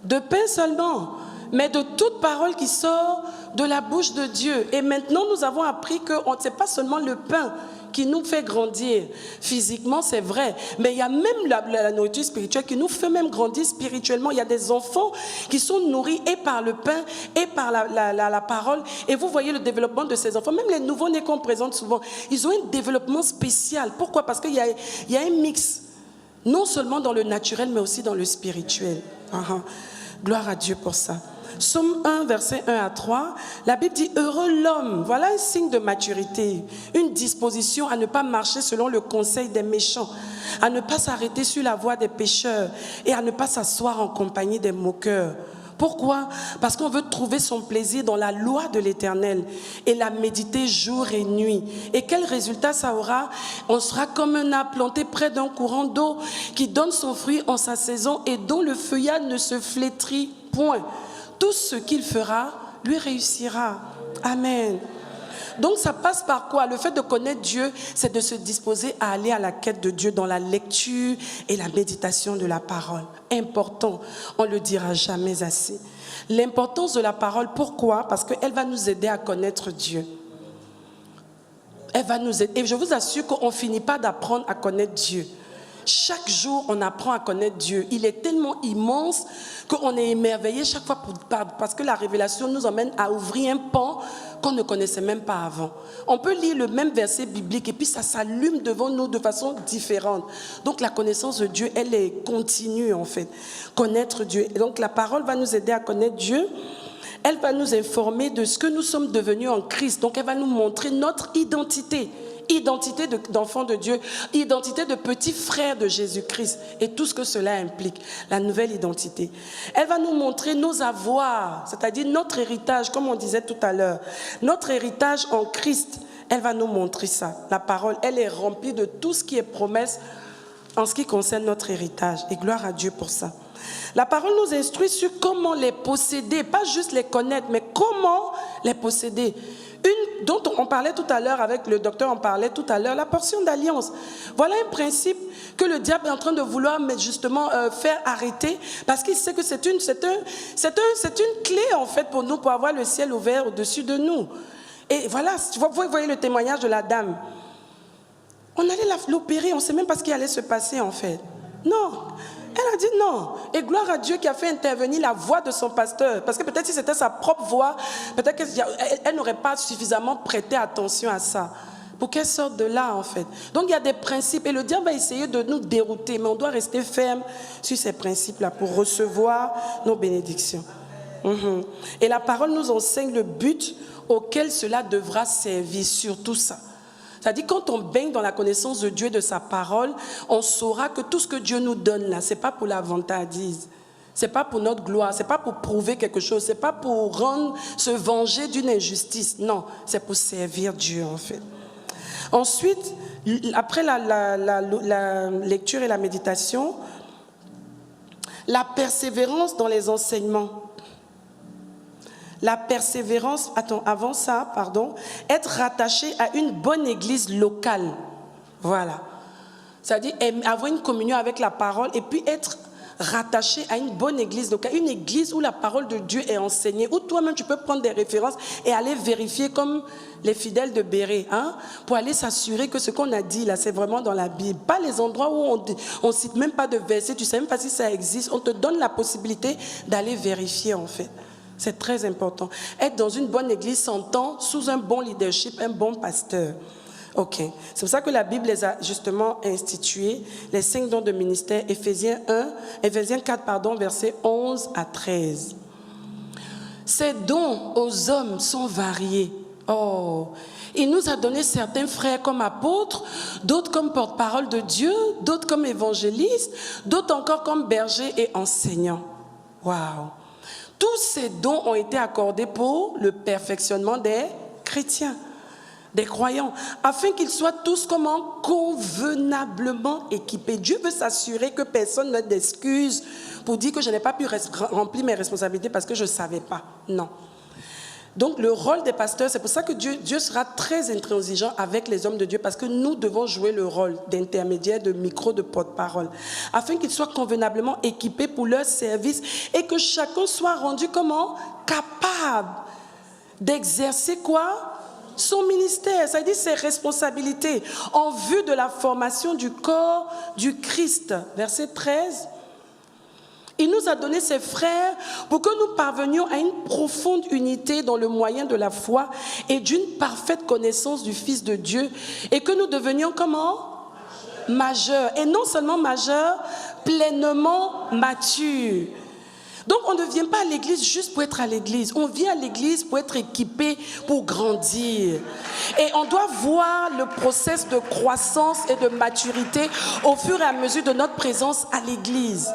de pain seulement, mais de toute parole qui sort de la bouche de Dieu. Et maintenant, nous avons appris que ce n'est pas seulement le pain qui nous fait grandir physiquement, c'est vrai, mais il y a même la nourriture spirituelle qui nous fait même grandir spirituellement. Il y a des enfants qui sont nourris et par le pain et par la parole. Et vous voyez le développement de ces enfants, même les nouveaux-nés qu'on présente souvent, ils ont un développement spécial. Pourquoi? Parce qu'il y a un mix, non seulement dans le naturel, mais aussi dans le spirituel. Gloire à Dieu pour ça. Psaume 1, versets 1 à 3, la Bible dit « Heureux l'homme ». Voilà un signe de maturité, une disposition à ne pas marcher selon le conseil des méchants, à ne pas s'arrêter sur la voie des pécheurs et à ne pas s'asseoir en compagnie des moqueurs. Pourquoi? Parce qu'on veut trouver son plaisir dans la loi de l'Éternel et la méditer jour et nuit. Et quel résultat ça aura? On sera comme un arbre planté près d'un courant d'eau qui donne son fruit en sa saison et dont le feuillage ne se flétrit point. Tout ce qu'il fera lui réussira. Amen. Donc ça passe par quoi? Le fait de connaître Dieu, c'est de se disposer à aller à la quête de Dieu dans la lecture et la méditation de la parole. Important, on ne le dira jamais assez. L'importance de la parole, pourquoi? Parce qu'elle va nous aider à connaître Dieu. Elle va nous aider. Et je vous assure qu'on ne finit pas d'apprendre à connaître Dieu. Chaque jour, on apprend à connaître Dieu. Il est tellement immense qu'on est émerveillé chaque fois parce que la révélation nous emmène à ouvrir un pan qu'on ne connaissait même pas avant. On peut lire le même verset biblique et puis ça s'allume devant nous de façon différente. Donc la connaissance de Dieu, elle est continue en fait. Connaître Dieu. Et donc la parole va nous aider à connaître Dieu. Elle va nous informer de ce que nous sommes devenus en Christ. Donc elle va nous montrer notre identité. Identité d'enfant de Dieu, identité de petit frère de Jésus-Christ et tout ce que cela implique, la nouvelle identité. Elle va nous montrer nos avoirs, c'est-à-dire notre héritage, comme on disait tout à l'heure. Notre héritage en Christ, elle va nous montrer ça. La parole, elle est remplie de tout ce qui est promesse en ce qui concerne notre héritage. Et gloire à Dieu pour ça. La parole nous instruit sur comment les posséder, pas juste les connaître, mais comment les posséder. Dont on parlait tout à l'heure avec le docteur, on parlait tout à l'heure, la portion d'alliance. Voilà un principe que le diable est en train de vouloir justement faire arrêter parce qu'il sait que c'est une clé en fait pour nous, pour avoir le ciel ouvert au-dessus de nous. Et voilà, vous voyez le témoignage de la dame. On allait l'opérer, on ne sait même pas ce qui allait se passer en fait. Non. Elle a dit non. Et gloire à Dieu qui a fait intervenir la voix de son pasteur. Parce que peut-être si c'était sa propre voix, peut-être qu'elle n'aurait pas suffisamment prêté attention à ça. Pour qu'elle sorte de là, en fait. Donc il y a des principes. Et le diable va essayer de nous dérouter. Mais on doit rester ferme sur ces principes-là pour recevoir nos bénédictions. Et la parole nous enseigne le but auquel cela devra servir. Surtout ça. C'est-à-dire quand on baigne dans la connaissance de Dieu et de sa parole, on saura que tout ce que Dieu nous donne là, ce n'est pas pour la vantardise, ce n'est pas pour notre gloire, ce n'est pas pour prouver quelque chose, ce n'est pas pour se venger d'une injustice, non, c'est pour servir Dieu en fait. Ensuite, après la lecture et la méditation, la persévérance dans les enseignements. La persévérance, avant ça, être rattaché à une bonne église locale. Voilà. C'est-à-dire avoir une communion avec la parole et puis être rattaché à une bonne église locale. Une église où la parole de Dieu est enseignée, où toi-même tu peux prendre des références et aller vérifier comme les fidèles de Béret, pour aller s'assurer que ce qu'on a dit là, c'est vraiment dans la Bible. Pas les endroits où on ne cite même pas de versets, tu ne sais même pas si ça existe. On te donne la possibilité d'aller vérifier en fait. C'est très important. Être dans une bonne église s'entend sous un bon leadership, un bon pasteur. Ok. C'est pour ça que la Bible les a justement institués, les 5 dons de ministère, Éphésiens 4, versets 11 à 13. Ces dons aux hommes sont variés. Oh, il nous a donné certains frères comme apôtres, d'autres comme porte-parole de Dieu, d'autres comme évangélistes, d'autres encore comme bergers et enseignants. Waouh! Tous ces dons ont été accordés pour le perfectionnement des chrétiens, des croyants, afin qu'ils soient tous convenablement équipés. Dieu veut s'assurer que personne n'a d'excuses pour dire que je n'ai pas pu remplir mes responsabilités parce que je ne savais pas. Non. Donc le rôle des pasteurs, c'est pour ça que Dieu sera très intransigeant avec les hommes de Dieu, parce que nous devons jouer le rôle d'intermédiaire, de micro, de porte-parole, afin qu'ils soient convenablement équipés pour leur service et que chacun soit rendu comment? Capable d'exercer quoi? Son ministère, ça veut dire ses responsabilités en vue de la formation du corps du Christ. Verset 13. Il nous a donné ses frères pour que nous parvenions à une profonde unité dans le moyen de la foi et d'une parfaite connaissance du Fils de Dieu et que nous devenions comment? Majeurs. Et non seulement majeurs, pleinement matures. Donc on ne vient pas à l'église juste pour être à l'église. On vient à l'église pour être équipé, pour grandir. Et on doit voir le processus de croissance et de maturité au fur et à mesure de notre présence à l'église.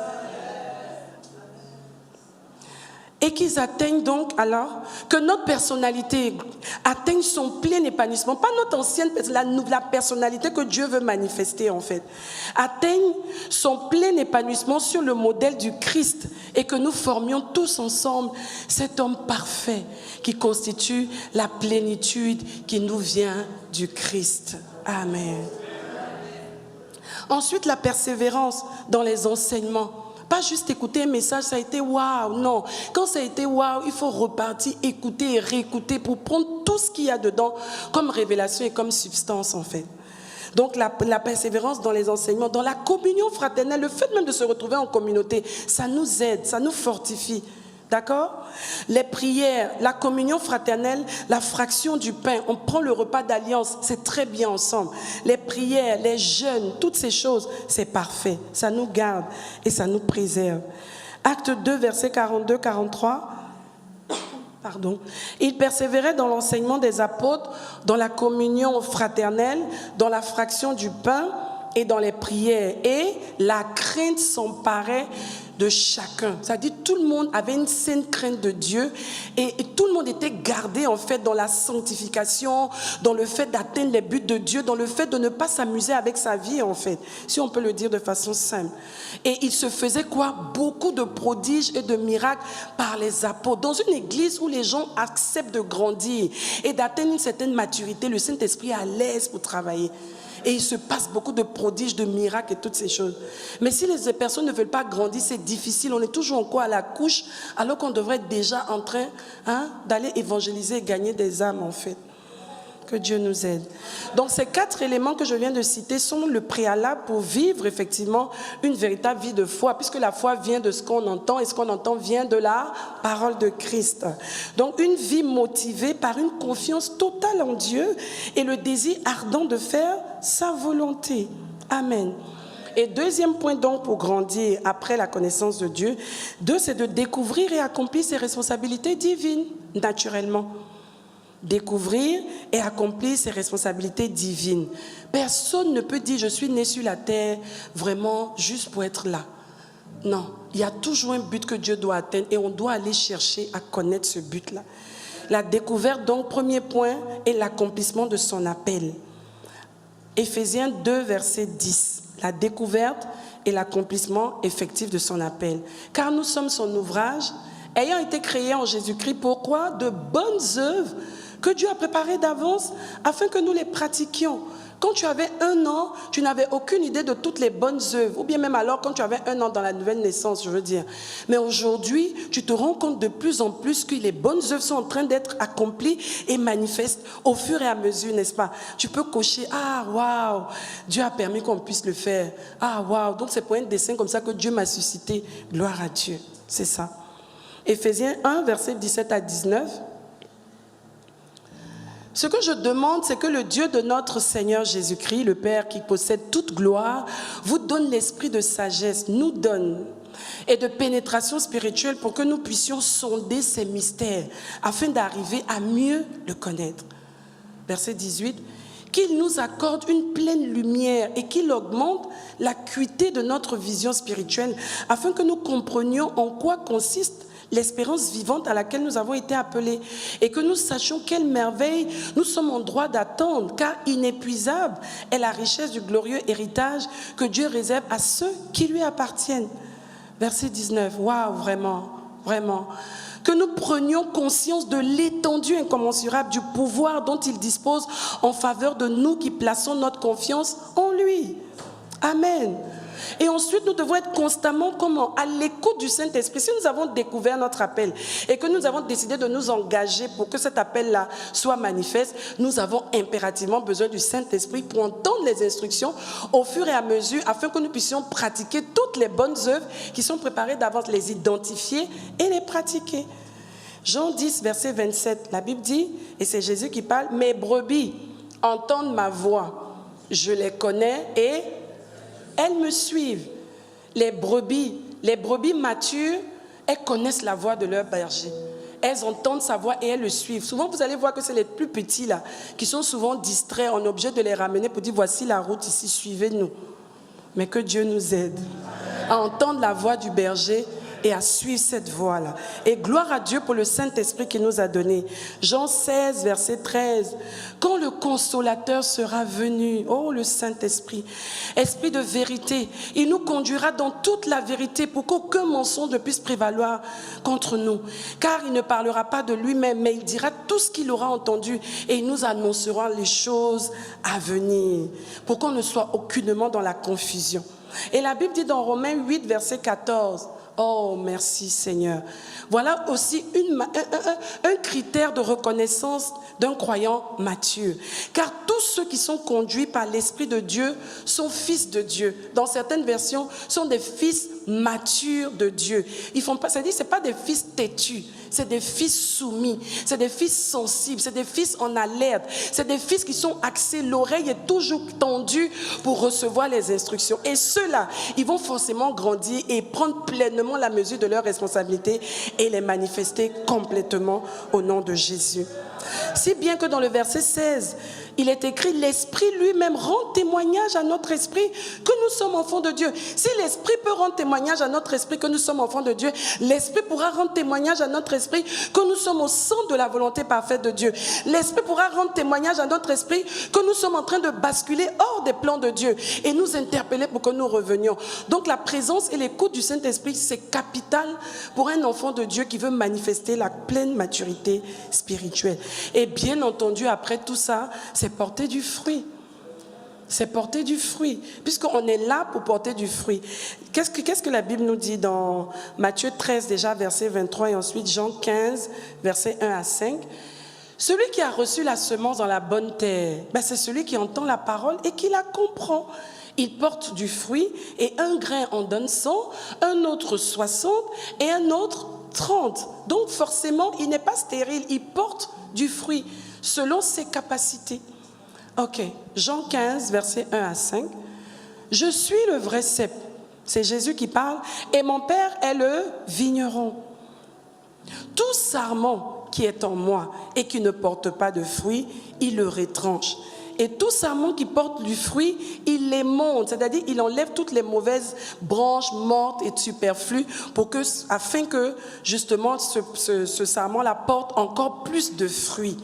Et qu'ils atteignent donc alors, que notre personnalité atteigne son plein épanouissement, pas notre ancienne, la personnalité que Dieu veut manifester en fait, atteigne son plein épanouissement sur le modèle du Christ et que nous formions tous ensemble cet homme parfait qui constitue la plénitude qui nous vient du Christ. Amen. Ensuite, la persévérance dans les enseignements. Pas juste écouter un message, ça a été waouh, non. Quand ça a été waouh, il faut repartir, écouter et réécouter pour prendre tout ce qu'il y a dedans comme révélation et comme substance en fait. Donc la persévérance dans les enseignements, dans la communion fraternelle, le fait même de se retrouver en communauté, ça nous aide, ça nous fortifie. D'accord? Les prières, la communion fraternelle, la fraction du pain, on prend le repas d'alliance, c'est très bien ensemble. Les prières, les jeûnes, toutes ces choses, c'est parfait. Ça nous garde et ça nous préserve. Acte 2, versets 42-43. Pardon. Il persévérait dans l'enseignement des apôtres, dans la communion fraternelle, dans la fraction du pain et dans les prières. Et la crainte s'emparait de chacun. C'est-à-dire tout le monde avait une saine crainte de Dieu et tout le monde était gardé en fait dans la sanctification, dans le fait d'atteindre les buts de Dieu, dans le fait de ne pas s'amuser avec sa vie en fait, si on peut le dire de façon simple. Et il se faisait quoi? Beaucoup de prodiges et de miracles par les apôtres. Dans une église où les gens acceptent de grandir et d'atteindre une certaine maturité, le Saint-Esprit est à l'aise pour travailler. Et il se passe beaucoup de prodiges, de miracles et toutes ces choses. Mais si les personnes ne veulent pas grandir, c'est difficile. On est toujours encore à la couche, alors qu'on devrait être déjà en train d'aller évangéliser et gagner des âmes en fait. Que Dieu nous aide. Donc ces 4 éléments que je viens de citer sont le préalable pour vivre effectivement une véritable vie de foi, puisque la foi vient de ce qu'on entend et ce qu'on entend vient de la parole de Christ. Donc une vie motivée par une confiance totale en Dieu et le désir ardent de faire sa volonté. Amen. Et deuxième point donc pour grandir après la connaissance de Dieu, 2, c'est de découvrir et accomplir ses responsabilités divines naturellement. Découvrir et accomplir ses responsabilités divines. Personne ne peut dire je suis né sur la terre vraiment juste pour être là. Non, il y a toujours un but que Dieu doit atteindre et on doit aller chercher à connaître ce but-là. La découverte donc, premier point, est l'accomplissement de son appel. Éphésiens 2, verset 10. La découverte et l'accomplissement effectif de son appel. Car nous sommes son ouvrage, ayant été créés en Jésus-Christ, pourquoi? De bonnes œuvres que Dieu a préparées d'avance afin que nous les pratiquions. Quand tu avais 1 an, tu n'avais aucune idée de toutes les bonnes œuvres, ou bien même alors quand tu avais 1 an dans la nouvelle naissance, je veux dire. Mais aujourd'hui, tu te rends compte de plus en plus que les bonnes œuvres sont en train d'être accomplies et manifestes au fur et à mesure, n'est-ce pas? Tu peux cocher, ah waouh, Dieu a permis qu'on puisse le faire. Ah waouh, donc c'est pour un dessein comme ça que Dieu m'a suscité. Gloire à Dieu, c'est ça. Éphésiens 1, versets 17 à 19. Ce que je demande, c'est que le Dieu de notre Seigneur Jésus-Christ, le Père qui possède toute gloire, vous donne l'esprit de sagesse, nous donne, et de pénétration spirituelle pour que nous puissions sonder ces mystères afin d'arriver à mieux le connaître. Verset 18. Qu'il nous accorde une pleine lumière et qu'il augmente l'acuité de notre vision spirituelle afin que nous comprenions en quoi consiste l'espérance vivante à laquelle nous avons été appelés et que nous sachions quelle merveille nous sommes en droit d'attendre, car inépuisable est la richesse du glorieux héritage que Dieu réserve à ceux qui lui appartiennent. Verset 19, waouh, vraiment, vraiment. que nous prenions conscience de l'étendue incommensurable du pouvoir dont il dispose en faveur de nous qui plaçons notre confiance en lui. Amen. Et ensuite, nous devons être constamment comment? À l'écoute du Saint-Esprit. Si nous avons découvert notre appel et que nous avons décidé de nous engager pour que cet appel-là soit manifeste, nous avons impérativement besoin du Saint-Esprit pour entendre les instructions au fur et à mesure afin que nous puissions pratiquer toutes les bonnes œuvres qui sont préparées d'avance, les identifier et les pratiquer. Jean 10, verset 27, la Bible dit, et c'est Jésus qui parle, « Mes brebis entendent ma voix, je les connais et elles me suivent. » Les brebis matures, elles connaissent la voix de leur berger. Elles entendent sa voix et elles le suivent. Souvent, vous allez voir que c'est les plus petits là, qui sont souvent distraits. On est obligé de les ramener pour dire, voici la route ici, suivez-nous. Mais que Dieu nous aide à entendre la voix du berger et à suivre cette voie-là. Et gloire à Dieu pour le Saint-Esprit qu'il nous a donné. Jean 16, verset 13. Quand le Consolateur sera venu, oh le Saint-Esprit, Esprit de vérité, il nous conduira dans toute la vérité pour qu'aucun mensonge ne puisse prévaloir contre nous. Car il ne parlera pas de lui-même, mais il dira tout ce qu'il aura entendu et il nous annoncera les choses à venir pour qu'on ne soit aucunement dans la confusion. Et la Bible dit dans Romains 8, verset 14, oh, merci Seigneur. Voilà aussi un critère de reconnaissance d'un croyant mature. Car tous ceux qui sont conduits par l'Esprit de Dieu sont fils de Dieu. Dans certaines versions, sont des fils matures de Dieu. Ils font pas, ça dit, c'est pas des fils têtus, c'est des fils soumis, c'est des fils sensibles, c'est des fils en alerte, c'est des fils qui sont axés, l'oreille est toujours tendue pour recevoir les instructions. Et ceux-là, ils vont forcément grandir et prendre pleinement la mesure de leurs responsabilités et les manifester complètement au nom de Jésus. Si bien que dans le verset 16, il est écrit, l'Esprit lui-même rend témoignage à notre esprit que nous sommes enfants de Dieu. Si l'Esprit peut rendre témoignage à notre esprit que nous sommes enfants de Dieu, l'Esprit pourra rendre témoignage à notre esprit que nous sommes au centre de la volonté parfaite de Dieu. L'Esprit pourra rendre témoignage à notre esprit que nous sommes en train de basculer hors des plans de Dieu et nous interpeller pour que nous revenions. Donc la présence et l'écoute du Saint-Esprit, c'est capital pour un enfant de Dieu qui veut manifester la pleine maturité spirituelle. Et bien entendu, après tout ça, c'est porter du fruit. C'est porter du fruit. Puisqu'on est là pour porter du fruit. Qu'est-ce que la Bible nous dit dans Matthieu 13, déjà, verset 23, et ensuite Jean 15, verset 1 à 5. Celui qui a reçu la semence dans la bonne terre, c'est celui qui entend la parole et qui la comprend. Il porte du fruit et un grain en donne 100, un autre 60 et un autre 30. Donc forcément, il n'est pas stérile, il porte du fruit selon ses capacités. Ok, Jean 15, versets 1 à 5. Je suis le vrai cep, c'est Jésus qui parle, et mon Père est le vigneron. Tout sarment qui est en moi et qui ne porte pas de fruit, il le retranche. Et tout sarment qui porte du fruit, il les monte, c'est-à-dire il enlève toutes les mauvaises branches mortes et superflues afin que justement ce sarment-là porte encore plus de fruits.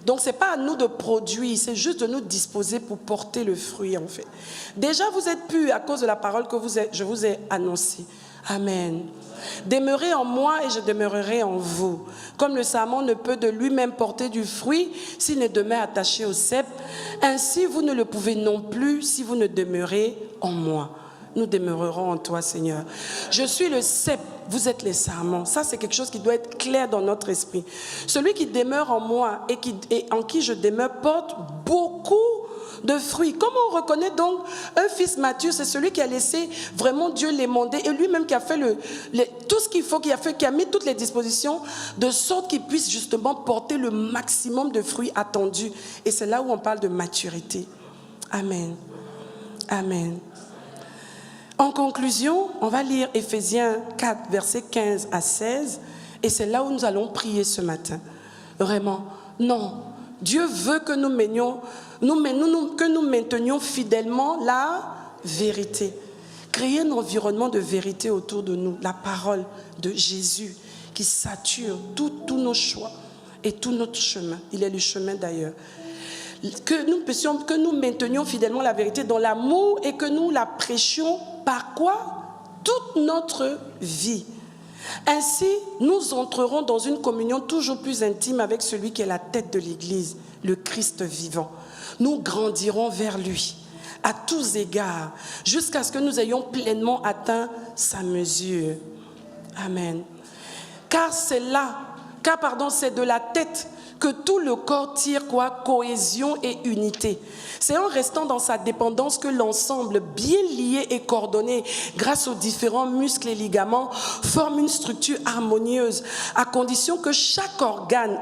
Donc ce n'est pas à nous de produire, c'est juste de nous disposer pour porter le fruit en fait. Déjà vous êtes purs à cause de la parole que je vous ai annoncée. Amen. Demeurez en moi et je demeurerai en vous. Comme le sarment ne peut de lui-même porter du fruit s'il ne demeure attaché au cep, ainsi vous ne le pouvez non plus si vous ne demeurez en moi. Nous demeurerons en toi, Seigneur. Je suis le cep, vous êtes les sarments. Ça, c'est quelque chose qui doit être clair dans notre esprit. Celui qui demeure en moi et en qui je demeure porte beaucoup de fruits. Comment on reconnaît donc un fils mature? C'est celui qui a laissé vraiment Dieu l'émonder et lui-même qui a fait tout ce qu'il faut, qui a mis toutes les dispositions de sorte qu'il puisse justement porter le maximum de fruits attendus. Et c'est là où on parle de maturité. Amen. Amen. En conclusion, on va lire Éphésiens 4, versets 15 à 16. Et c'est là où nous allons prier ce matin. Vraiment, non. Dieu veut que nous maintenions fidèlement la vérité. Créer un environnement de vérité autour de nous. La parole de Jésus qui sature tous nos choix et tout notre chemin. Il est le chemin d'ailleurs. Que nous maintenions fidèlement la vérité dans l'amour et que nous la prêchions par quoi? Toute notre vie. Ainsi, nous entrerons dans une communion toujours plus intime avec celui qui est la tête de l'Église, le Christ vivant. Nous grandirons vers lui à tous égards, jusqu'à ce que nous ayons pleinement atteint sa mesure. Amen. Car c'est de la tête que tout le corps tire quoi? Cohésion et unité. C'est en restant dans sa dépendance que l'ensemble, bien lié et coordonné grâce aux différents muscles et ligaments, forme une structure harmonieuse, à condition que chaque organe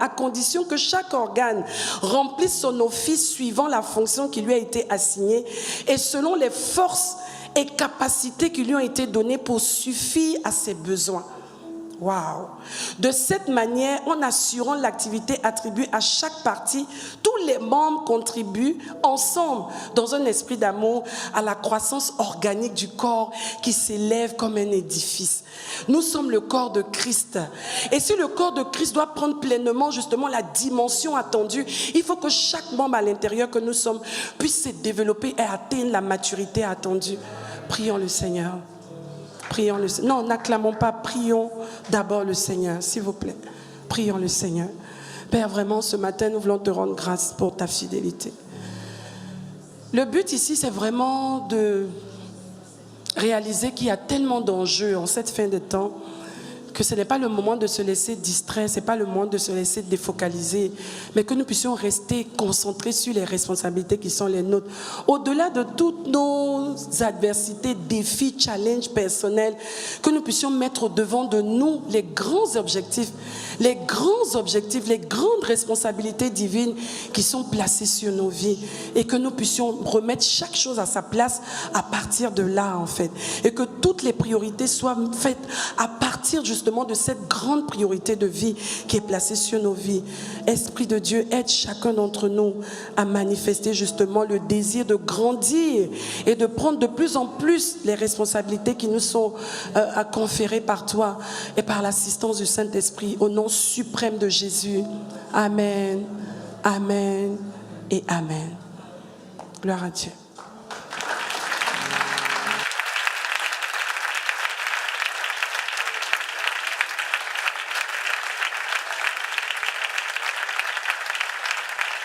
remplisse son office suivant la fonction qui lui a été assignée et selon les forces et capacités qui lui ont été données pour suffire à ses besoins. Wow. De cette manière, en assurant l'activité attribuée à chaque partie, tous les membres contribuent ensemble dans un esprit d'amour à la croissance organique du corps qui s'élève comme un édifice. Nous sommes le corps de Christ. Et si le corps de Christ doit prendre pleinement justement la dimension attendue, il faut que chaque membre à l'intérieur que nous sommes puisse se développer et atteindre la maturité attendue. Prions le Seigneur. Prions le Seigneur. Non, n'acclamons pas, prions d'abord le Seigneur, s'il vous plaît. Prions le Seigneur. Père, vraiment, ce matin, nous voulons te rendre grâce pour ta fidélité. Le but ici, c'est vraiment de réaliser qu'il y a tellement d'enjeux en cette fin de temps que ce n'est pas le moment de se laisser distraire, ce n'est pas le moment de se laisser défocaliser, mais que nous puissions rester concentrés sur les responsabilités qui sont les nôtres. Au-delà de toutes nos adversités, défis, challenges personnels, que nous puissions mettre au-devant de nous les grands objectifs, les grandes responsabilités divines qui sont placées sur nos vies et que nous puissions remettre chaque chose à sa place à partir de là en fait. Et que toutes les priorités soient faites à partir justement de cette grande priorité de vie qui est placée sur nos vies. Esprit de Dieu, aide chacun d'entre nous à manifester justement le désir de grandir et de prendre de plus en plus les responsabilités qui nous sont conférées par toi et par l'assistance du Saint-Esprit au nom suprême de Jésus. Amen, amen et amen. Gloire à Dieu.